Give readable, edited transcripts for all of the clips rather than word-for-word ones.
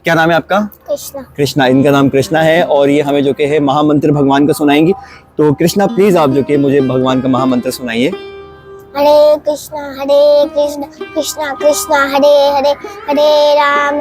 क्या नाम है आपका? कृष्णा। कृष्णा, इनका नाम कृष्णा है और ये हमें जो कि है महामंत्र भगवान का सुनाएंगी। तो कृष्णा प्लीज आप जो कि मुझे भगवान का महामंत्र सुनाइए। हरे कृष्णा कृष्णा कृष्णा हरे हरे, हरे राम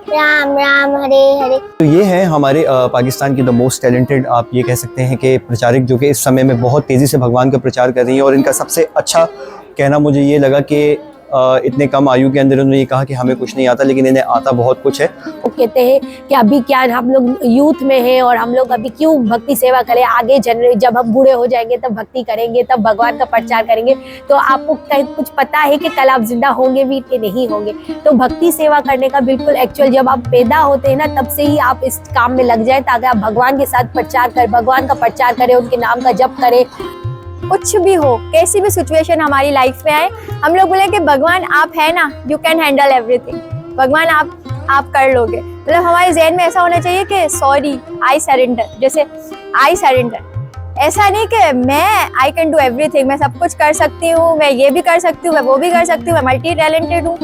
राम राम हरे हरे। तो ये है हमारे पाकिस्तान की द मोस्ट टैलेंटेड, आप ये कह सकते हैं कि प्रचारक, जो कि इस समय में बहुत तेज़ी से भगवान का प्रचार कर रही है। और इनका सबसे अच्छा कहना मुझे ये लगा कि इतने कम आयु के अंदर उन्होंने ये कहा कि हमें कुछ नहीं आता, लेकिन इन्हें आता बहुत कुछ है। वो कहते हैं कि अभी क्या हम लोग यूथ में हैं और हम लोग अभी क्यों भक्ति सेवा करें, आगे जब हम बूढ़े हो जाएंगे तब भक्ति करेंगे, तब भगवान का प्रचार करेंगे। तो आपको कुछ पता है कि कल आप जिंदा होंगे भी कि नहीं होंगे। तो भक्ति सेवा करने का बिल्कुल एक्चुअल जब आप पैदा होते हैं ना, तब से ही आप इस काम में लग जाए, ताकि आप भगवान के साथ भगवान का प्रचार करें, उनके नाम का जप करें। कुछ भी हो, कैसी भी सिचुएशन हमारी लाइफ में आए, हम लोग बोले कि भगवान आप है ना, यू कैन हैंडल एवरीथिंग, भगवान आप कर लोगे। मतलब हमारे जहन में ऐसा होना चाहिए कि सॉरी आई सरेंडर, जैसे आई सरेंडर, ऐसा नहीं कि मैं आई कैन डू एवरीथिंग, मैं सब कुछ कर सकती हूँ, मैं ये भी कर सकती हूँ, मैं वो भी कर सकती हूँ, मैं मल्टी टैलेंटेड हूँ।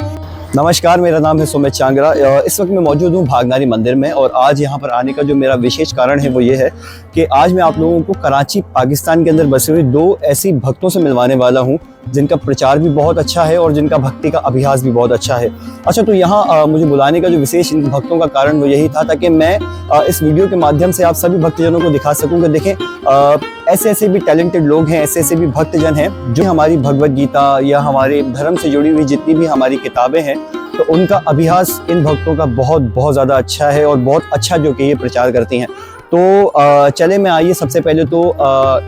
नमस्कार, मेरा नाम है सुमित चांगरा। इस वक्त मैं मौजूद हूँ भागनारी मंदिर में और आज यहाँ पर आने का जो मेरा विशेष कारण है वो ये है कि आज मैं आप लोगों को कराची पाकिस्तान के अंदर बसे हुए दो ऐसी भक्तों से मिलवाने वाला हूँ जिनका प्रचार भी बहुत अच्छा है और जिनका भक्ति का अभ्यास भी बहुत अच्छा है। अच्छा, तो यहाँ मुझे बुलाने का जो विशेष इन भक्तों का कारण वो यही था ताकि मैं इस वीडियो के माध्यम से आप सभी भक्तजनों को दिखा सकूँ कि देखें ऐसे ऐसे भी टैलेंटेड लोग हैं, ऐसे ऐसे भी भक्तजन हैं जो हमारी भगवद गीता या हमारे धर्म से जुड़ी हुई जितनी भी हमारी किताबें हैं, तो उनका अभ्यास इन भक्तों का बहुत ज़्यादा अच्छा है और बहुत अच्छा जो कि ये प्रचार करती हैं। तो चले मैं आइए सबसे पहले तो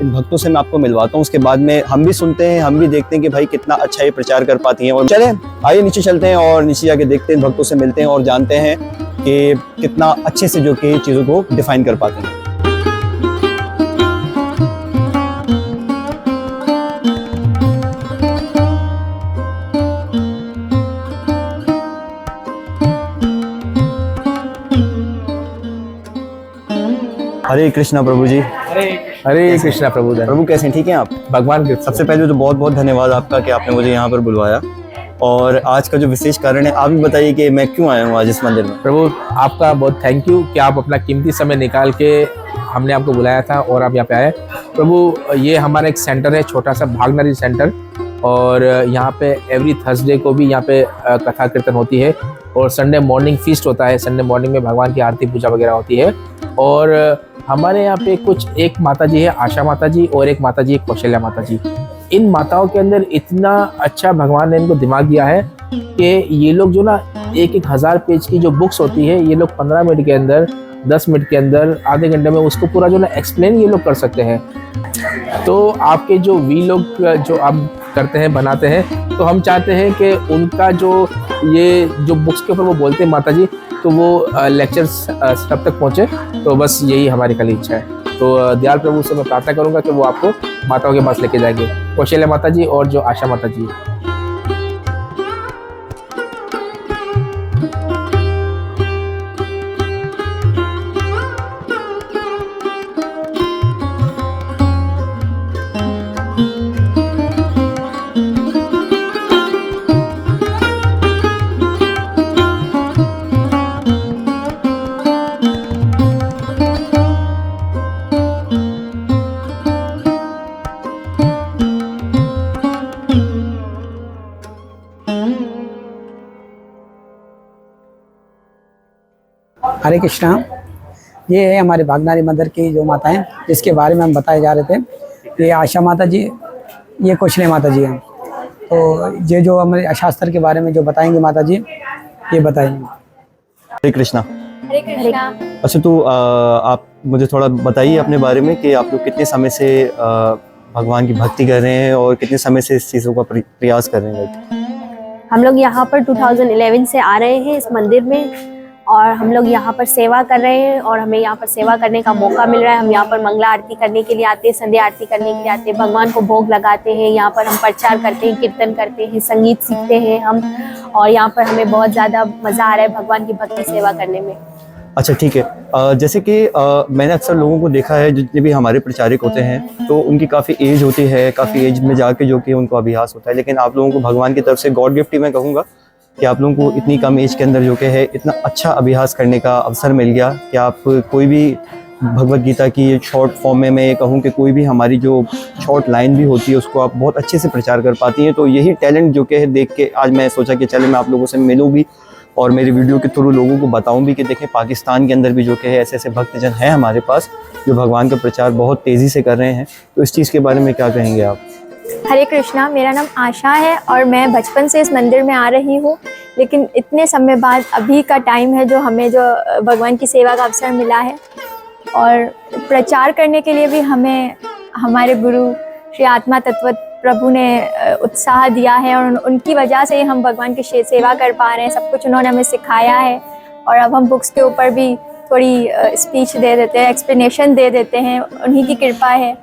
इन भक्तों से मैं आपको मिलवाता हूँ, उसके बाद में हम भी सुनते हैं, हम भी देखते हैं कि भाई कितना अच्छा ये प्रचार कर पाती हैं। और चले आइए नीचे चलते हैं और नीचे जाके देखते हैं, भक्तों से मिलते हैं और जानते हैं कि कितना अच्छे से जो कि चीज़ों को डिफाइन कर पाते हैं। हरे कृष्णा प्रभु जी। हरे कृष्णा प्रभु। प्रभु कैसे हैं, ठीक हैं आप? भगवान के सबसे पहले तो बहुत बहुत धन्यवाद आपका कि आपने मुझे यहाँ पर बुलवाया। और आज का जो विशेष कारण है आप भी बताइए कि मैं क्यों आया हूँ आज इस मंदिर में। प्रभु आपका बहुत थैंक यू कि आप अपना कीमती समय निकाल के हमने आपको बुलाया था और आप यहाँ पे आए। प्रभु ये हमारा एक सेंटर है, छोटा सा भागनारी सेंटर, और यहाँ पे एवरी थर्सडे को भी यहाँ पे कथा कीर्तन होती है और संडे मॉर्निंग फीस्ट होता है। संडे मॉर्निंग में भगवान की आरती पूजा वगैरह होती है। और हमारे यहाँ पे एक माता जी है आशा माता जी और एक माता जी है कौशल्या माता जी। इन माताओं के अंदर इतना अच्छा भगवान ने इनको दिमाग दिया है कि ये लोग जो ना 1000 पेज की जो बुक्स होती है, ये लोग 15 मिनट के अंदर, 10 मिनट के अंदर, आधे घंटे में उसको पूरा जो ना एक्सप्लेन ये लोग कर सकते हैं। तो आपके जो लोग जो आप करते हैं, बनाते हैं, तो हम चाहते हैं कि उनका जो बुक्स के ऊपर वो बोलते हैं माता जी, तो वो लेक्चर सब तक पहुँचे। तो बस यही हमारी खाली इच्छा है। तो दयाल प्रभु से मैं प्रार्थना करूंगा कि वो आपको माताओं के पास लेके जाएंगे, कौशल्या माता जी और जो आशा माता जी। हरे कृष्णा। ये है हमारे भागनारी मंदिर की जो माता हैं जिसके बारे में हम बताए जा रहे थे। ये आशा माता जी, ये कौशल्या माता जी हैं। तो ये जो हमारे शास्त्र के बारे में जो बताएंगे माता जी, ये बताएंगे। हरे कृष्णा। हरे कृष्णा। अच्छा, तो आप मुझे थोड़ा बताइए अपने बारे में कि आप लोग कितने समय से भगवान की भक्ति कर रहे हैं और कितने समय से इस चीज़ों का प्रयास कर रहे हैं। हम लोग यहाँ पर 2011 से आ रहे हैं इस मंदिर में और हम लोग यहाँ पर सेवा कर रहे हैं और हमें यहाँ पर सेवा करने का मौका मिल रहा है। हम यहाँ पर मंगला आरती करने के लिए आते हैं, संध्या आरती करने के लिए आते हैं, भगवान को भोग लगाते हैं, यहाँ पर हम प्रचार करते हैं, कीर्तन करते हैं, संगीत सीखते हैं हम। और यहाँ पर हमें बहुत ज़्यादा मज़ा आ रहा है भगवान की भक्ति सेवा करने में। अच्छा, ठीक है। जैसे कि मैंने अक्सर लोगों को देखा है, जितने भी हमारे प्रचारक होते हैं तो उनकी काफ़ी एज होती है, काफ़ी एज में जाके जो कि उनको अभ्यास होता है, लेकिन आप लोगों को भगवान की तरफ से गॉड गिफ्ट ही मैं कहूँगा कि आप लोगों को इतनी कम एज के अंदर जो कि है इतना अच्छा अभ्यास करने का अवसर मिल गया कि आप कोई भी भगवत गीता की शॉर्ट फॉर्म में मैं ये कहूँ कि कोई भी हमारी जो शॉर्ट लाइन भी होती है उसको आप बहुत अच्छे से प्रचार कर पाती हैं। तो यही टैलेंट जो कि है देख के आज मैं सोचा कि चले मैं आप लोगों से मिलूँ भी और मेरी वीडियो के थ्रू लोगों को बताऊं भी कि देखें पाकिस्तान के अंदर भी जो कि है ऐसे ऐसे भक्तजन हैं हमारे पास जो भगवान का प्रचार बहुत तेज़ी से कर रहे हैं। तो इस चीज़ के बारे में क्या कहेंगे आप? हरे कृष्णा, मेरा नाम आशा है और मैं बचपन से इस मंदिर में आ रही हूँ, लेकिन इतने समय बाद अभी का टाइम है जो हमें जो भगवान की सेवा का अवसर मिला है और प्रचार करने के लिए भी हमें हमारे गुरु श्री आत्मा तत्व प्रभु ने उत्साह दिया है और उनकी वजह से ही हम भगवान की सेवा कर पा रहे हैं। सब कुछ उन्होंने हमें सिखाया है और अब हम बुक्स के ऊपर भी थोड़ी स्पीच दे देते हैं, एक्सप्लेनेशन दे देते हैं। उन्हीं की कृपा है,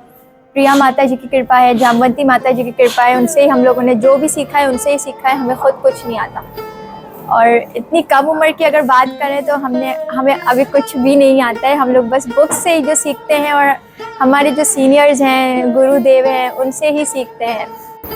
प्रिया माता जी की कृपा है, जामवंती माता जी की कृपा है। उनसे ही हम लोगों ने जो भी सीखा है उनसे ही सीखा है, हमें खुद कुछ नहीं आता। और इतनी कम उम्र की अगर बात करें तो हमें अभी कुछ भी नहीं आता है। हम लोग बस बुक्स से ही जो सीखते हैं और हमारे जो सीनियर्स हैं, गुरुदेव हैं, उनसे ही सीखते हैं।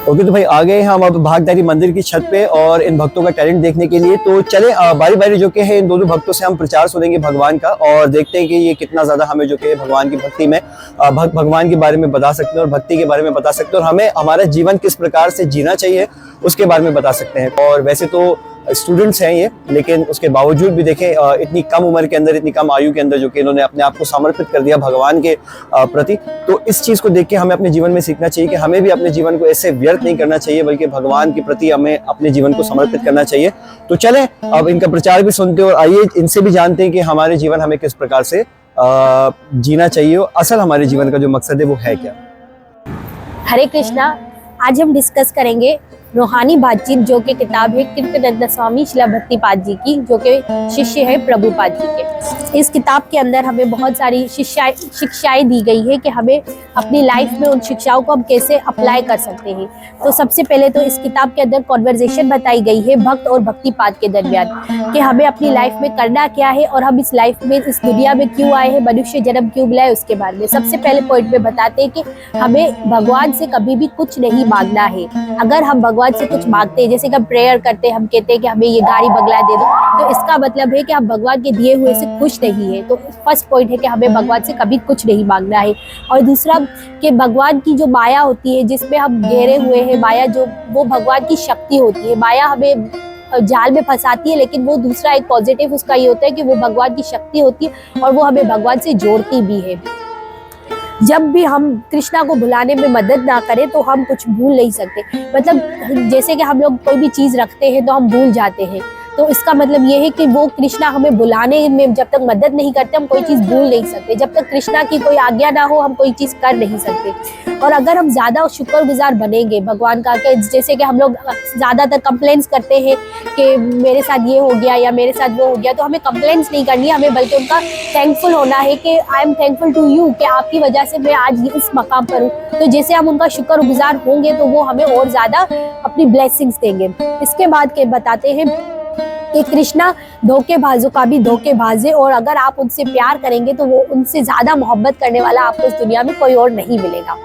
ओके, तो भाई आ गए हम अब भागधारी मंदिर की छत पे और इन भक्तों का टैलेंट देखने के लिए। तो चले बारी बारी जो कि है इन दोनों भक्तों से हम प्रचार सुनेंगे भगवान का और देखते हैं कि ये कितना ज़्यादा हमें जो कि भगवान की भक्ति में भगवान के बारे में बता सकते हैं और भक्ति के बारे में बता सकते हैं और हमें हमारा जीवन किस प्रकार से जीना चाहिए उसके बारे में बता सकते हैं। और वैसे तो स्टूडेंट्स हैं ये, लेकिन उसके बावजूद भी देखें इतनी कम उम्र के अंदर, इतनी कम आयु के अंदर जो कि इन्होंने अपने आप को समर्पित कर दिया भगवान के प्रति। तो इस चीज़ को देख के हमें अपने जीवन में सीखना चाहिए कि हमें भी अपने जीवन को ऐसे व्यर्थ नहीं करना चाहिए बल्कि भगवान के प्रति हमें अपने जीवन को समर्पित करना चाहिए। तो चलें अब इनका प्रचार भी सुनते हैं और आइए इनसे भी जानते हैं कि हमारे जीवन हमें किस प्रकार से जीना चाहिए और असल हमारे जीवन का जो मकसद है वो है क्या। हरे कृष्णा, आज हम डिस्कस करेंगे रूहानी बातचीत, जो कि किताब है कीर्तनंद स्वामी शिला भक्तिपाद जी की, जो कि शिष्य है प्रभुपाद जी के। इस किताब के अंदर हमें बहुत सारी शिक्षाएं दी गई है कि हमें अपनी लाइफ में उन शिक्षाओं को हम कैसे अप्लाई कर सकते हैं। तो सबसे पहले तो इस किताब के अंदर कॉन्वर्जेशन बताई गई है भक्त और भक्तिपाद के दरमियान कि हमें अपनी लाइफ में करना क्या है और हम इस लाइफ में, इस दुनिया में क्यों आए हैं, मनुष्य जन्म क्यों मिला है, उसके बारे में सबसे पहले पॉइंट में बताते हैं कि हमें भगवान से कभी भी कुछ नहीं मांगना है। अगर हम भगवान से कुछ मांगते हैं, जैसे कि हम प्रेयर करते हैं, हम कहते हैं कि हमें ये गाड़ी बंगला दे दो, तो इसका मतलब है कि हम भगवान के दिए हुए से खुश नहीं है। तो फर्स्ट पॉइंट है कि हमें भगवान से कभी कुछ नहीं मांगना है। और दूसरा कि भगवान की जो माया होती है जिसमें हम घेरे हुए हैं, माया जो वो भगवान की शक्ति होती है। माया हमें जाल में फंसाती है, लेकिन वो दूसरा एक पॉजिटिव उसका ये होता है कि वो भगवान की शक्ति होती है और वो हमें भगवान से जोड़ती भी है। जब भी हम कृष्णा को भुलाने में मदद ना करें तो हम कुछ भूल नहीं सकते। मतलब जैसे कि हम लोग कोई भी चीज़ रखते हैं तो हम भूल जाते हैं, तो इसका मतलब ये है कि वो कृष्णा हमें बुलाने में जब तक मदद नहीं करते हम कोई चीज़ भूल नहीं सकते। जब तक कृष्णा की कोई आज्ञा ना हो हम कोई चीज़ कर नहीं सकते। और अगर हम ज़्यादा शुक्रगुजार बनेंगे भगवान का, कि जैसे कि हम लोग ज़्यादातर कंप्लेंट्स करते हैं कि मेरे साथ ये हो गया या मेरे साथ वो हो गया, तो हमें कंप्लेंट्स नहीं करनी है, हमें बल्कि उनका थैंकफुल होना है कि I am thankful to you, कि आपकी वजह से मैं आज इस मकाम पर हूँ। तो जैसे हम उनका शुक्रगुजार होंगे तो वो हमें और ज़्यादा अपनी ब्लेसिंग्स देंगे। इसके बाद के बताते हैं कि कृष्णा धोखेबाजों का भी धोखेबाज है और अगर आप उनसे प्यार करेंगे तो वो उनसे ज़्यादा मोहब्बत करने वाला आपको इस दुनिया में कोई और नहीं मिलेगा।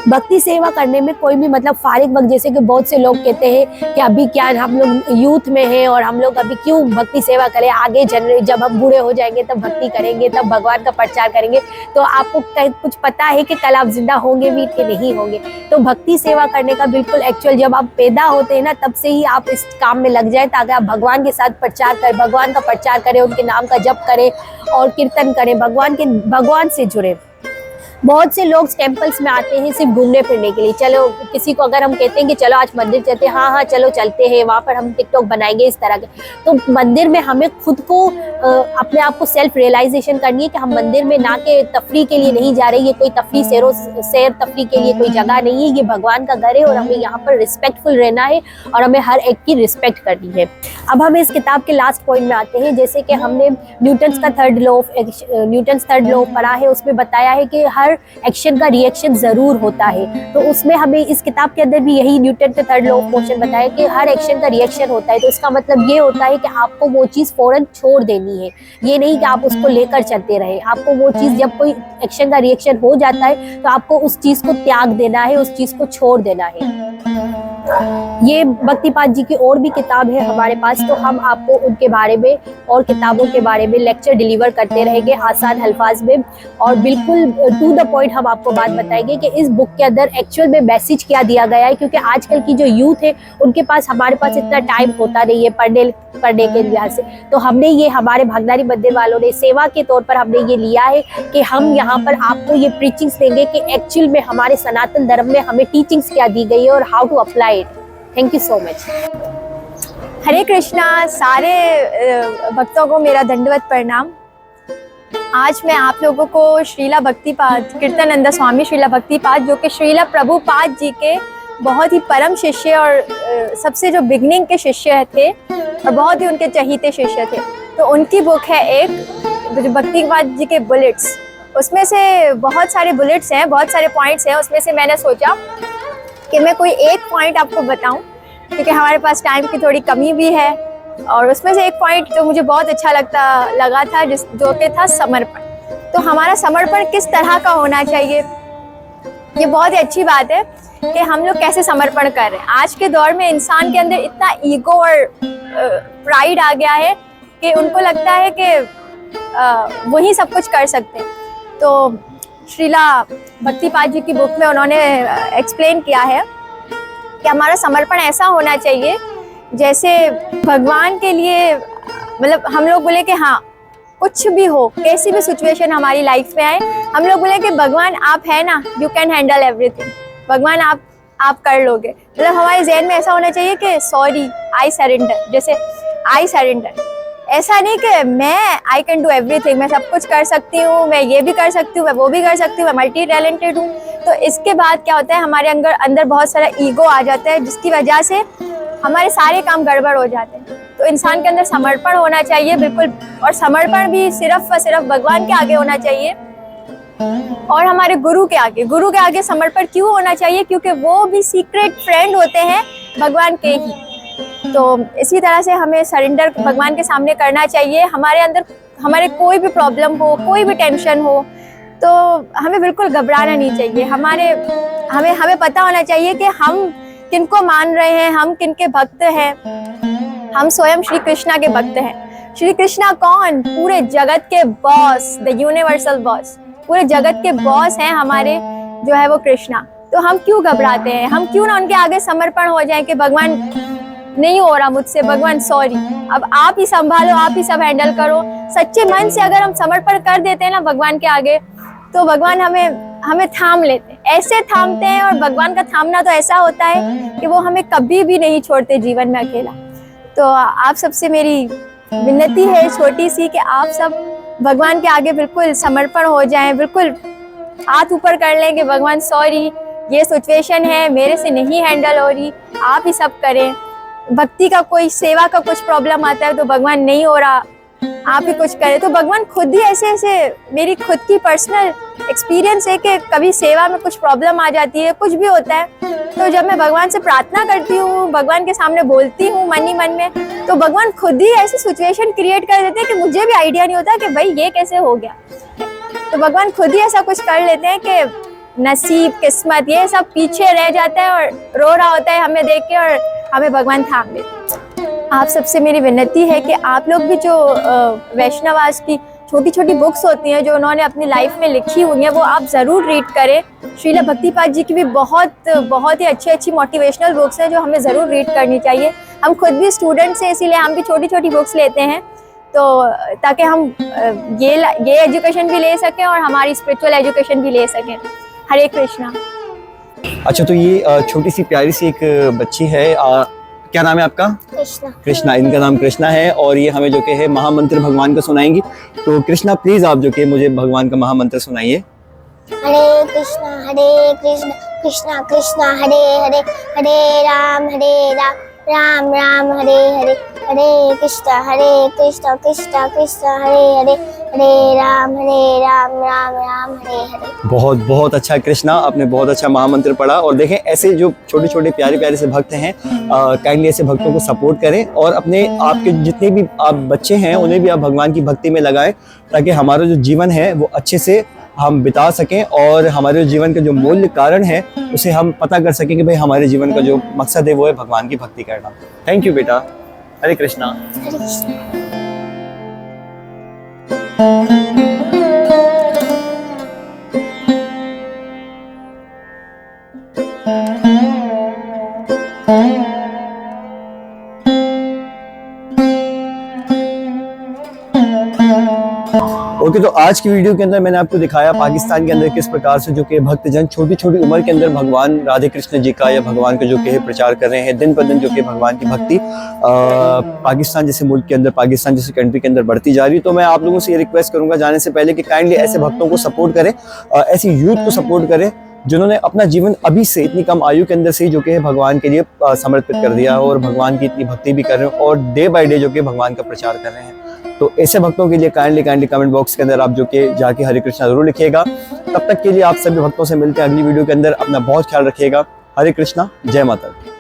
भक्ति सेवा करने में कोई भी मतलब फारिग वक्त, जैसे कि बहुत से लोग कहते हैं कि अभी क्या हम लोग यूथ में हैं और हम लोग अभी क्यों भक्ति सेवा करें, आगे जब हम बूढ़े हो जाएंगे तब भक्ति करेंगे, तब भगवान का प्रचार करेंगे। तो आपको कुछ पता है कि कल आप जिंदा होंगे भी कि नहीं होंगे। तो भक्ति सेवा करने का बिल्कुल एक्चुअल जब आप पैदा होते हैं ना तब से ही आप इस काम में लग जाए, ताकि आप भगवान के साथ प्रचार करें, भगवान का प्रचार करें, उनके नाम का जप करें और कीर्तन करें, भगवान से जुड़े। बहुत से लोग टेम्पल्स में आते हैं सिर्फ घूमने फिरने के लिए। चलो किसी को अगर हम कहते हैं कि चलो आज मंदिर चलते हैं, हाँ चलो चलते हैं, वहाँ पर हम टिकटॉक बनाएंगे, इस तरह के। तो मंदिर में हमें खुद को अपने आप को सेल्फ रियलाइजेशन करनी है कि हम मंदिर में ना के तफरी के लिए नहीं जा रहे, ये कोई तफरी सैर तफरी के लिए कोई जगह नहीं है, ये भगवान का घर है और हमें यहाँ पर रिस्पेक्टफुल रहना है और हमें हर एक की रिस्पेक्ट करनी है। अब हम इस किताब के लास्ट पॉइंट में आते हैं। जैसे कि हमने न्यूटन्स थर्ड लॉ ऑफ पढ़ा है, उसमें बताया है कि हर एक्शन का रिएक्शन जरूर होता है। तो उसमें हमें इस किताब के अंदर भी यही न्यूटन का थर्ड लॉ ऑफ मोशन बताया कि हर एक्शन का रिएक्शन होता है। तो इसका मतलब ये होता है कि आपको वो चीज़ फौरन छोड़ देनी है, ये नहीं कि आप उसको लेकर चलते रहे। आपको वो चीज़ जब कोई एक्शन का रिएक्शन हो जाता है तो आपको उस चीज़ को त्याग देना है, उस चीज़ को छोड़ देना है। ये भक्तिपाद जी की और भी किताब है हमारे पास, तो हम आपको उनके बारे में और किताबों के बारे में लेक्चर डिलीवर करते रहेंगे आसान अल्फाज में, और बिल्कुल टू द पॉइंट हम आपको बात बताएंगे कि इस बुक के अंदर एक्चुअल में मैसेज क्या दिया गया है, क्योंकि आजकल की जो यूथ है उनके पास हमारे पास इतना टाइम होता नहीं है पढ़ने के लिहाज से। तो हमने ये, हमारे भागनारी मंदिर वालों ने सेवा के तौर पर हमने ये लिया है कि हम यहाँ पर आपको ये प्रीचिंग्स देंगे कि एक्चुअल में हमारे सनातन धर्म में हमें टीचिंग्स क्या दी गई है और how to apply it. Thank you so much. Hare Krishna. सारे भक्तों को मेरा दंडवत प्रणाम। आज मैं आप लोगों को श्रीला भक्तिपाद, कीर्तनानंद स्वामी श्रीला भक्तिपाद, जो कि श्रीला प्रभुपाद जी के बहुत ही परम शिष्य और सबसे जो बिगनिंग के शिष्य थे और बहुत ही उनके चहीते शिष्य थे, तो उनकी बुक है एक जो भक्तिपाद जी के बुलेट्स। उसमें से बहुत सारे बुलेट्स हैं, बहुत सारे पॉइंट्स हैं। उसमें से मैंने सोचा कि मैं कोई एक पॉइंट आपको बताऊं, क्योंकि हमारे पास टाइम की थोड़ी कमी भी है। और उसमें से एक पॉइंट जो मुझे बहुत अच्छा लगा था, जो कि था समर्पण। तो हमारा समर्पण किस तरह का होना चाहिए, ये बहुत ही अच्छी बात है कि हम लोग कैसे समर्पण कर रहे हैं। आज के दौर में इंसान के अंदर इतना ईगो और प्राइड आ गया है कि उनको लगता है कि वही सब कुछ कर सकते हैं। तो श्रीला भक्तिपाद जी की बुक में उन्होंने एक्सप्लेन किया है कि हमारा समर्पण ऐसा होना चाहिए जैसे भगवान के लिए, मतलब हम लोग बोले कि हाँ कुछ भी हो, कैसी भी सिचुएशन हमारी लाइफ में आए, हम लोग बोले कि भगवान आप है ना, यू कैन हैंडल एवरीथिंग, भगवान आप कर लोगे। मतलब हमारे जहन में ऐसा होना चाहिए कि सॉरी आई सरेंडर, जैसे आई सरेंडर, ऐसा नहीं कि मैं आई कैन डू एवरीथिंग, मैं सब कुछ कर सकती हूँ, मैं ये भी कर सकती हूँ, मैं वो भी कर सकती हूँ, मैं मल्टी टैलेंटेड हूँ। तो इसके बाद क्या होता है, हमारे अंदर बहुत सारा ईगो आ जाता है, जिसकी वजह से हमारे सारे काम गड़बड़ हो जाते हैं। तो इंसान के अंदर समर्पण होना चाहिए बिल्कुल, और समर्पण भी सिर्फ और सिर्फ भगवान के आगे होना चाहिए और हमारे गुरु के आगे समर्पण क्यों होना चाहिए, क्योंकि वो भी सीक्रेट फ्रेंड होते हैं भगवान के ही। तो इसी तरह से हमें सरेंडर भगवान के सामने करना चाहिए। हमारे अंदर हमारे कोई भी प्रॉब्लम हो, कोई भी टेंशन हो, तो हमें बिल्कुल घबराना नहीं चाहिए। हमें पता होना चाहिए कि हम किनको मान रहे हैं, हम किनके भक्त हैं। हम स्वयं श्री कृष्णा के भक्त हैं। श्री कृष्णा कौन? पूरे जगत के बॉस, द यूनिवर्सल बॉस, पूरे जगत के बॉस हैं हमारे, जो है वो कृष्णा। तो हम क्यों घबराते हैं? हम क्यों ना उनके आगे समर्पण हो जाएं कि भगवान नहीं हो रहा मुझसे, भगवान सॉरी, अब आप ही संभालो, आप ही सब हैंडल करो। सच्चे मन से अगर हम समर्पण कर देते हैं ना भगवान के आगे, तो भगवान हमें थाम लेते हैं, ऐसे थामते हैं। और भगवान का थामना तो ऐसा होता है कि वो हमें कभी भी नहीं छोड़ते जीवन में अकेला। तो आप सबसे मेरी विनती है छोटी सी कि आप सब भगवान के आगे बिल्कुल समर्पण हो जाएं, बिल्कुल हाथ ऊपर कर लें कि भगवान सॉरी, ये सिचुएशन है, मेरे से नहीं हैंडल हो रही, आप ही सब करें। भक्ति का कोई, सेवा का कुछ प्रॉब्लम आता है तो भगवान नहीं हो रहा, आप ही कुछ करें। तो भगवान खुद ही ऐसे मेरी खुद की पर्सनल एक्सपीरियंस है कि कभी सेवा में कुछ प्रॉब्लम आ जाती है, कुछ भी होता है, तो जब मैं भगवान से प्रार्थना करती हूँ, भगवान के सामने बोलती हूँ मन ही मन में, तो भगवान खुद ही ऐसी सिचुएशन क्रिएट कर देते हैं कि मुझे भी आइडिया नहीं होता कि भाई ये कैसे हो गया। तो भगवान खुद ही ऐसा कुछ कर लेते हैं कि नसीब, किस्मत, ये सब पीछे रह जाता है और रो रहा होता है हमें देख के, और हमें भगवान थाम लेते हैं। आप सबसे मेरी विनती है कि आप लोग भी जो वैष्णवास की छोटी छोटी बुक्स होती हैं जो उन्होंने अपनी लाइफ में लिखी हुई हैं, वो आप ज़रूर रीड करें। श्रीला भक्तिपाद जी की भी बहुत ही अच्छी मोटिवेशनल बुक्स हैं जो हमें ज़रूर रीड करनी चाहिए। हम खुद भी स्टूडेंट्स हैं, इसीलिए हम भी छोटी छोटी बुक्स लेते हैं, तो ताकि हम ये एजुकेशन भी ले सकें और हमारी स्पिरिचुअल एजुकेशन भी ले सकें। हरे कृष्णा। अच्छा, तो ये छोटी सी प्यारी सी एक बच्ची है, क्या नाम है आपका? कृष्णा। कृष्णा, इनका नाम कृष्णा है, और ये हमें जो कि है महामंत्र भगवान का सुनाएंगी। तो कृष्णा प्लीज आप जो कि मुझे भगवान का महामंत्र सुनाइए। हरे कृष्णा कृष्णा कृष्णा हरे हरे, हरे राम राम राम हरे हरे, हरे कृष्णा कृष्णा कृष्णा हरे हरे, हरे राम राम राम हरे हरे। बहुत बहुत अच्छा कृष्णा, आपने बहुत अच्छा महामंत्र पढ़ा। और देखें, ऐसे जो छोटे छोटे प्यारे प्यारे से भक्त हैं, काइंडली ऐसे भक्तों को सपोर्ट करें और अपने आपके जितने भी आप बच्चे हैं उन्हें भी आप भगवान की भक्ति में लगाएं, ताकि हमारा जो जीवन है वो अच्छे से हम बिता सकें और हमारे जीवन का जो मूल्य कारण है उसे हम पता कर सकें कि भाई हमारे जीवन का जो मकसद है वो है भगवान की भक्ति करना। थैंक यू बेटा। हरे कृष्णा। हरे कृष्णा। ओके, तो आज की वीडियो के अंदर मैंने आपको दिखाया पाकिस्तान के अंदर किस प्रकार से जो कि भक्तजन छोटी छोटी उम्र के अंदर भगवान राधे कृष्ण जी का या भगवान का जो कि है प्रचार कर रहे हैं। दिन पर दिन जो कि भगवान की भक्ति पाकिस्तान जैसे मुल्क के अंदर, पाकिस्तान जैसे कंट्री के अंदर बढ़ती जा रही है। तो मैं आप लोगों से ये रिक्वेस्ट करूंगा जाने से पहले कि काइंडली ऐसे भक्तों को सपोर्ट करें, ऐसी यूथ को सपोर्ट करें जिन्होंने अपना जीवन अभी से इतनी कम आयु के अंदर से ही जो कि है भगवान के लिए समर्पित कर दिया और भगवान की इतनी भक्ति भी कर रहे हैं और डे बाय डे जो कि भगवान का प्रचार कर रहे हैं। तो ऐसे भक्तों के लिए काइंडली कमेंट बॉक्स के अंदर आप जो कि जाके हरे कृष्णा जरूर लिखिएगा। तब तक के लिए आप सभी भक्तों से मिलते हैं अगली वीडियो के अंदर। अपना बहुत ख्याल रखिएगा। हरे कृष्णा, जय माता दी।